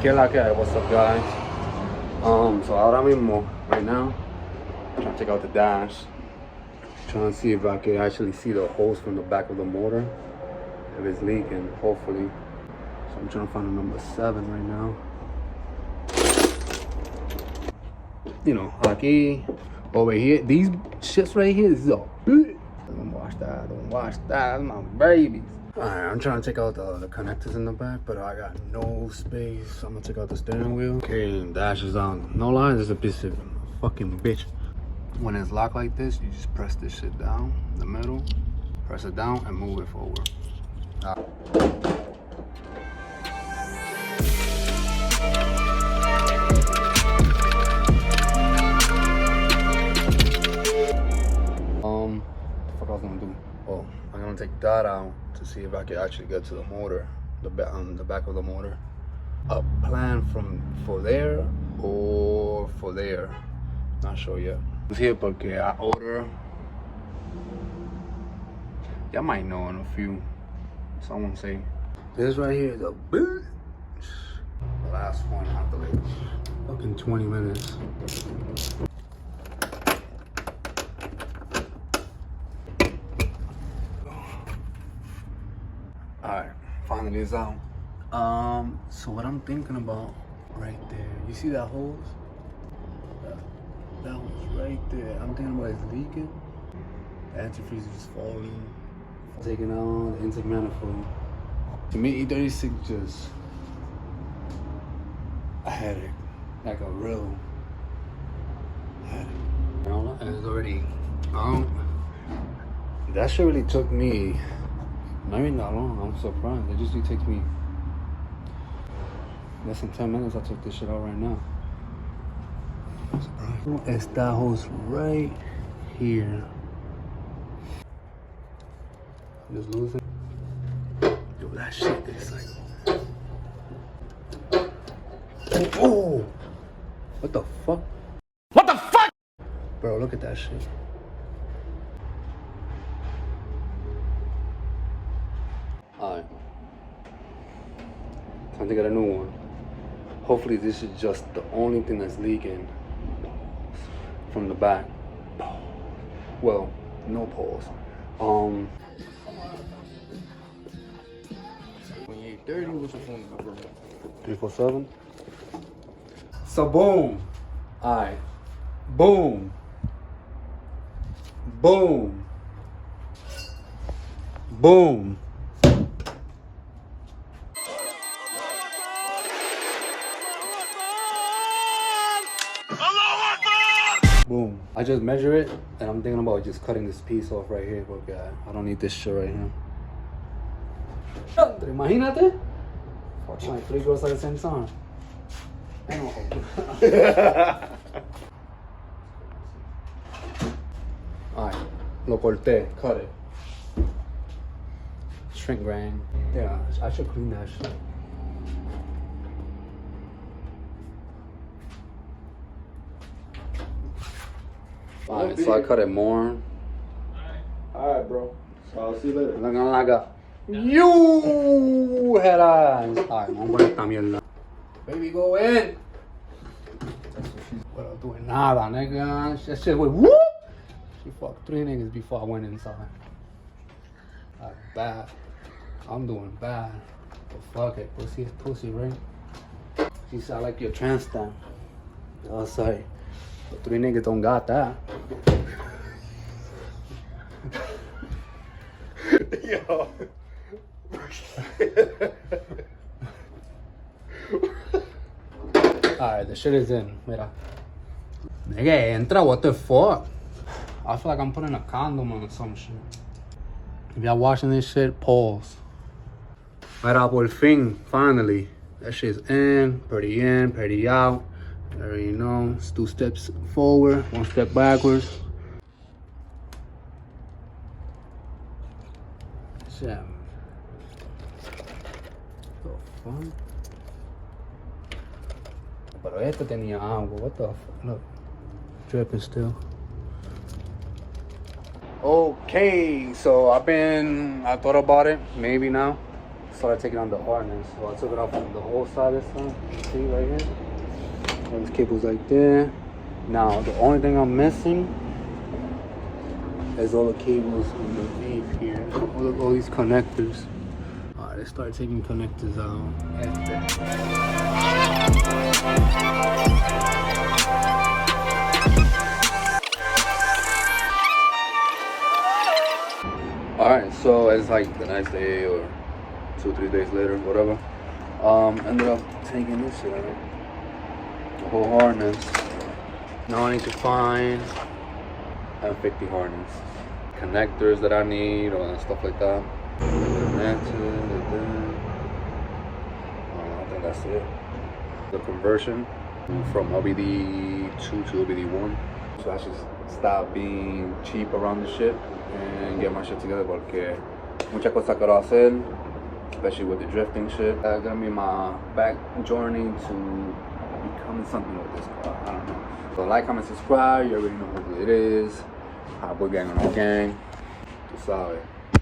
¿Qué la que hay? What's up, guys? So ahora mismo, right now, I'm trying to check out the dash. Trying to see if I can actually see the hose from the back of the motor. If it's leaking, hopefully. So I'm trying to find a number 7 right now. You know, aquí, over here, these shits right here, this is all big. Don't watch that, don't watch that, that's my babies. Alright, I'm trying to check out the connectors in the back, but I got no space. So I'm gonna check out the steering wheel. Okay, dash is on. No lie, this is a piece of fucking bitch. When it's locked like this, you just press this shit down, the middle, press it down, and move it forward. What the fuck I was gonna do? Oh, I'm gonna take that out to see if I can actually get to the motor, the back of the motor. A plan for there or for there, not sure yet. It's here porque I order. Y'all might know in a few. Someone say this right here is a bitch. The last one after like fucking 20 minutes. Alright, finally it's out. So what I'm thinking about right there, you see that hose? That hose right there. I'm thinking about it's leaking. The antifreeze is just falling. Taking out the intake manifold. To me, E36 just a headache, like a real headache. And it's already, that shit really took me not even that long. I'm surprised. It usually takes me less than 10 minutes. I took this shit out right now. I'm surprised. It's that hose right here. Just losing. Yo, that shit is like. Oh! What the fuck? What the fuck? Bro, look at that shit. Alright. Time to get a new one. Hopefully, this is just the only thing that's leaking from the back. Well, no pause. 2830, what's your phone number? 347. So boom. Alright. Boom. Boom. Boom. Boom. I just measure it and I'm thinking about just cutting this piece off right here, but I don't need this shit right here. Imagínate. Fuck my 3 girls at the same time. I know. Alright, lo corté, cut it. Shrink grind. Yeah, I should clean that shit. Alright, so I cut it more. Alright, bro. So I'll see you later. Looking like a you head eyes. Alright, vamos a poner esta mierda. Baby, go in. Well, doing nada, nigga. That shit went whoop. She fucked 3 niggas before I went inside. Alright, bad. I'm doing bad. But fuck it, pussy is pussy, right? She sound like your trans stamp. I was like, but 3 niggas don't got that. Yo. Alright, the shit is in. Mira. Nigga, entra, what the fuck? I feel like I'm putting a condom on or some shit. If y'all watching this shit, pause. Mira, por fin, finally. That shit's in, pretty out. You already know. It's 2 steps forward, 1 step backwards. Shit. The fuck? Pero este tenía agua. What the fuck? Look. Dripping still. Okay, so I thought about it, maybe now. started taking on the harness. So I took it off from the whole side this time. See right here? All these cables like there. Now the only thing I'm missing is all the cables underneath here. All these connectors. Alright, let's start taking connectors out. Alright, so it's like the next day or 2-3 days later, whatever. Ended up taking this shit out. The whole harness. Now I need to find and fit the harness. Connectors that I need, all that stuff like that. Connected, I think that's it. The conversion from LBD2 to LBD1. So I should stop being cheap around the shit and get my shit together porque mucha cosa quiero hacer, especially with the drifting shit. That's gonna be my back journey to becoming something with this car. I don't know. So like, comment, subscribe. You already know who it is. Hot Boy Gang on the gang. Tú sabes.